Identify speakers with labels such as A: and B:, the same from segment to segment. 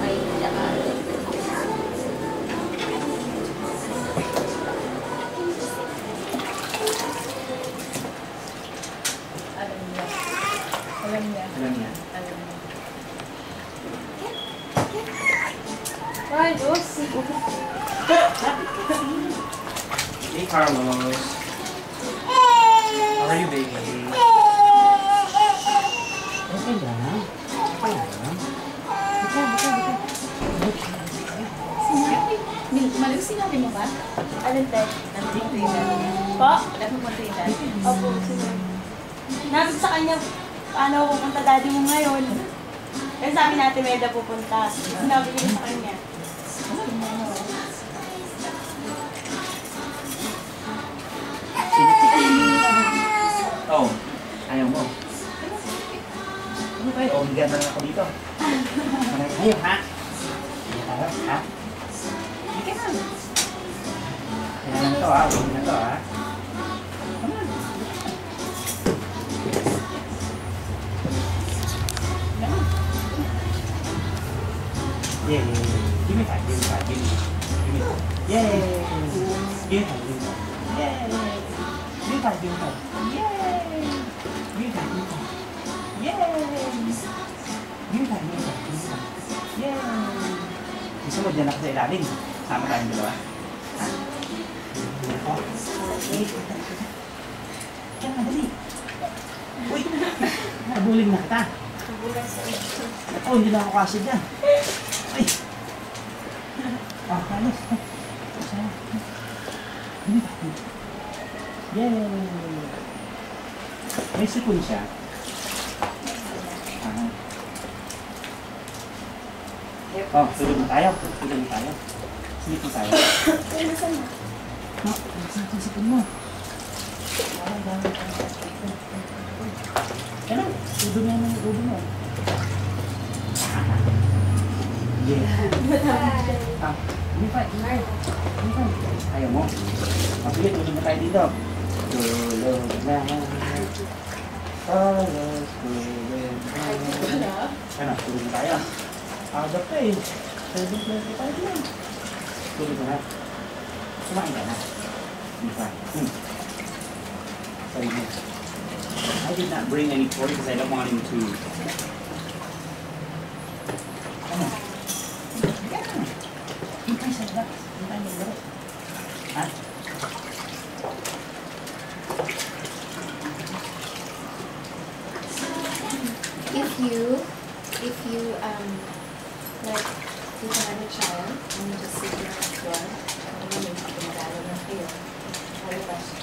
A: Ay, tsaka. Alam niya. Alam niya.
B: Alam niya.
A: Alam niya. Ay, Diyos.
B: Hey, Carlos. How are you, baby? Okay lang. Okay lang.
A: Maliw sinabi mo ba? Alin tayo? Nagpupuntinan. Po? Nagpupuntinan. Opo, sinabi. Nabi sa kanya, paano pupunta daddy mo ngayon? Kasi sabi natin may pupunta. Sinabi ko sa kanya.
B: Oh, ayaw mo. Ano ba yun? Bigyan na lang ako dito. Ayaw, ha? Ayaw, ha? Hindi ka na. Ayaw lang to, ha? Huwag na to, ha? Come on. Come on. Yeah. Give me five, give me five, give me. Give me. Yay! Give me five, give me five. Yay! Give me five, give me five. Yay! Give me five, give me five. Yay! Give me five, give me five, give me five. Yay! Gusto mo dyan ako sa ilalim? Sama tayong dalawa. Ha? Oh. Okay. Kaya nga, dali. Uy! Nabuling na kita. Oh, hindi na ako kasi dyan. Ay! Ah, Carlos. Yay! May sipon siya. Oh, tulog na tayo. Tulog na tayo. Sleep na tayo. No, saan ang sipon mo? Ano? Tudo na yung ulo mo. Yeah. Ah, hindi pa. Ayaw mo. Sige, tulog na tayo dito. Tulog na. Ano, tulog na tayo. Agap ka eh. 7:25 lang. Tulog na. Kumain ka na. Hindi pa. Sorry mo. I did not bring any toy because I don't want him to. Ano? Hintay sa labas. Hintay mo laro. Ha?
A: If you like you can have a child and you just sit there at the door and then you mag-alala na kayo. Ano ba siya?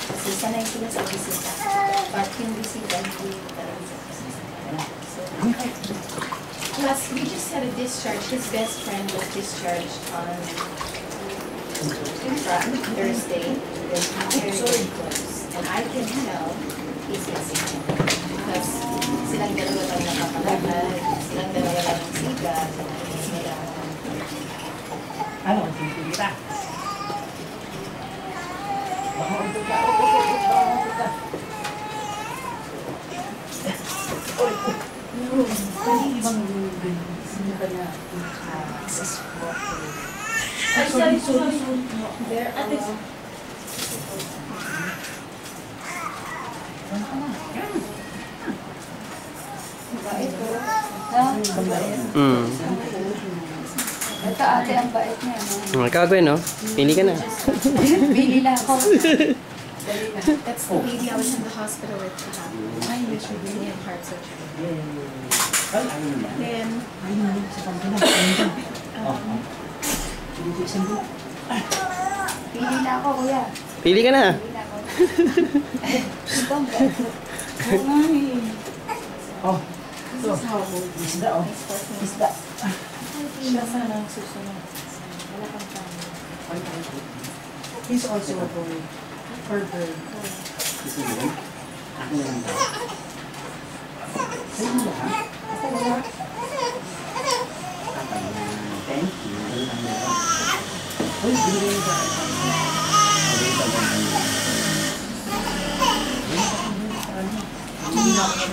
A: Kasi sanay sila sa bisita. But yung bisita, hindi talaga sa bisita. Plus, we just had a discharge. His best friend was discharged on Thursday. They're very, very close. And I can tell he's missing him. Because silang dalawa lang nakapalakad, silang dalawa lang ang sigat,
B: Ano? Hindi kita. Baka untog ka. Hindi bang sino ka na access po?
A: Ay, sorry. There, ate.
C: Ito ate ang bait niya.
D: Kagawin, no? Pili ka na.
C: Bili lang ako.
A: That's the baby I was in the hospital with to have. I usually in heart surgery. Then,
C: Bili lang ako, kuya.
D: Pili ka na.
C: Ito ang bait. Oo nga eh.
B: Oh, ito. Isda, oh. Isda.
A: siya sana ang susunod. Wala kang tama.
E: He's also a boy. For bird.
B: Gusto mo yun? Ako na lang daw. Sa'yo mo ba?
E: Ako wala.
B: Thank you. Uy, binigay mo sa akin. Okay, tagal na yun. Hindi na ako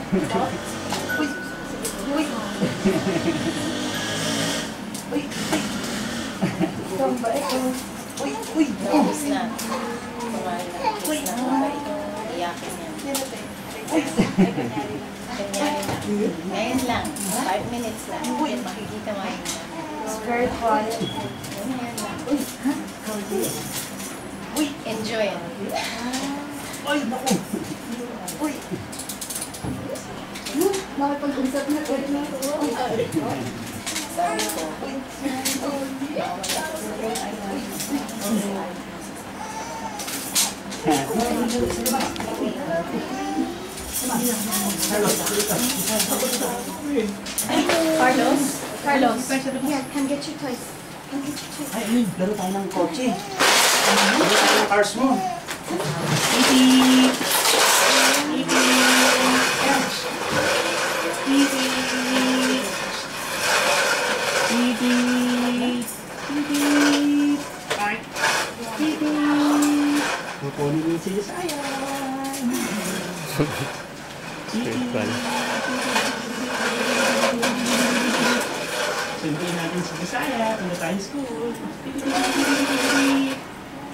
C: Uy! Uy! Uy! Ito ang bait oh. Uy! Uy!
A: Tapos na. Kumain na. Tapos na. Kumain. Iyakin niya. Kanyari na. Ngayon lang. 5 minutes lang. Then makikita mo yun.
C: It's very quiet.
A: Ngayon lang. Uy! Enjoy.
B: Ay, naku!
C: Uy! Nakipag-usap na kayo na ito.
A: Sabi ko. Carlos? Carlos?
C: Here, come get your toys. Come get your toys.
B: Ay, ayun, laro tayo ng kotse. Laro tayo ng cars mo. Iti! Iti! Iti! Iti! Iti! Ay! Iti! Kukunin niyo si Josiah. Sunduin natin si Josiah. Punta tayo sa school.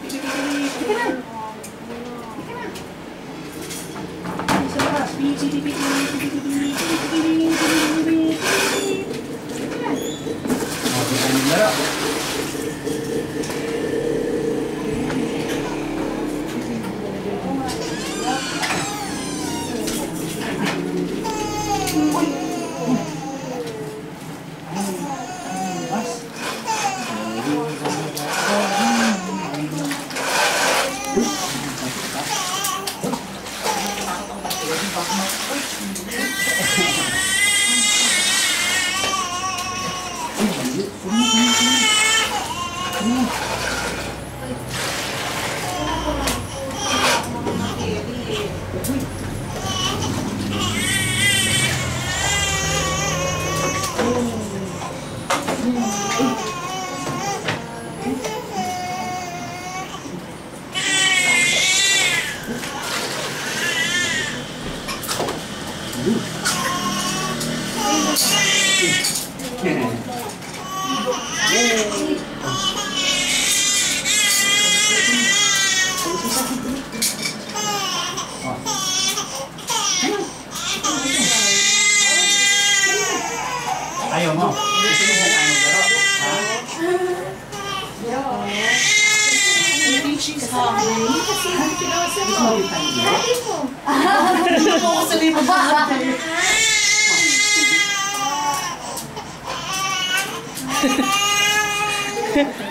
B: Ika na! Sa labas. Okay, tayo ng laro. Ayaw mo. Gusto mo kung ayaw laro? Ha?
E: She's hungry.
B: Gusto mo din tayo laro?
E: Ako sa libo ba?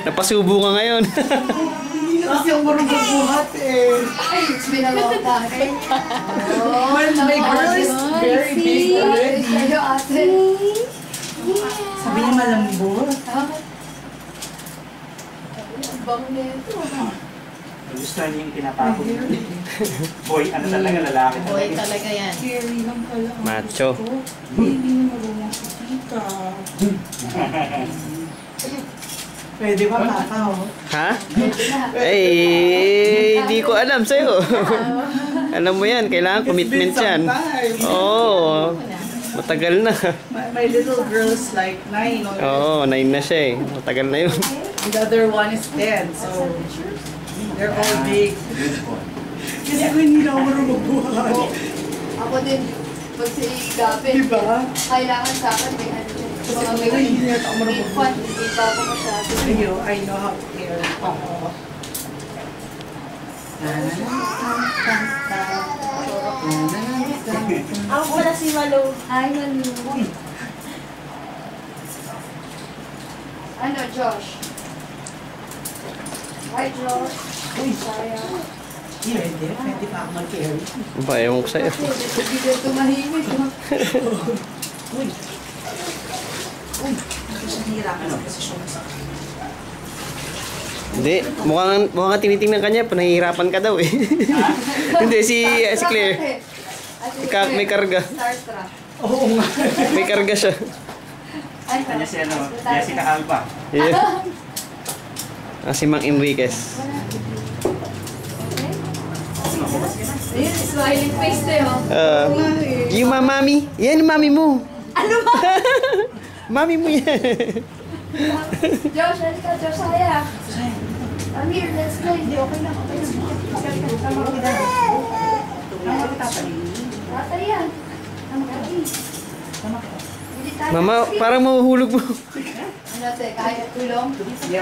D: Napasubo ka ngayon.
E: Hindi na kasi ang marunong buhat eh.
C: Ay, it's been a long time. Oh,
E: My girl is very big already.
C: Tayo ate.
E: Sabi niya malambot.
C: Ang bango na ito.
B: Gusto niya yung tinatapos. Boy, ano talaga lalaki
A: Boy
B: talaga.
A: talaga yan.
E: Scary lang pala.
D: Macho.
E: Hindi na marunong si tita. Pwede ba tataw?
D: Ha? Eh, hindi ko alam sa'yo. Alam mo yan, kailangan commitment yan. Oo. Matagal na.
E: My little girl's like 9 already.
D: Oo, 9 na siya eh. Matagal na yun.
E: The other one is 10, so they're all big. Kasi ako hindi na ako marunong magbuhat.
C: Ako din, pag si Gabi,
E: Diba?
C: kailangan sa akin may ano dyan.
E: Kasi
C: Mga
E: ako hindi na ako marunong
C: infant,
E: magbuhat.
C: hindi pa ako masyado.
E: I know how to care.
A: Ako pala si Malo.
C: Hi, Manu. Ano, Josh? Hi, Josh. Uy, sayang.
E: Pwede pa ako mag-carry.
D: Ba, ewan ko sa'yo.
C: Kasi, hindi ka tumahimik. no?
E: Uy! Uy! Kasi nahihirapan sa posisyon mo sa
D: Hindi, mukhang tinitingnan ka niya, panahihirapan ka daw eh. Hindi, si Claire. May karga.
C: Starstruck.
E: Oo nga.
D: May karga siya.
C: Ano?
B: Kanya si ano, Jessica Alba.
D: Yeah. Si Mang Enriquez.
C: Okay?
A: Ayun, smiling face na yun.
D: Yung mami. Yan yung mami mo.
A: Ano ba?
D: Mami mo yan.
A: Josh, halika, Josiah. I'm here, let's play.
E: Hindi, okay lang. Okay lang. Tama ko kita. Tama ko kita.
A: Bata yan.
E: Tama ka. Tama ka.
A: Hindi tayo.
D: Mama, parang mahuhulog mo.
A: Ano, te, kaya tulong?
E: Yeah.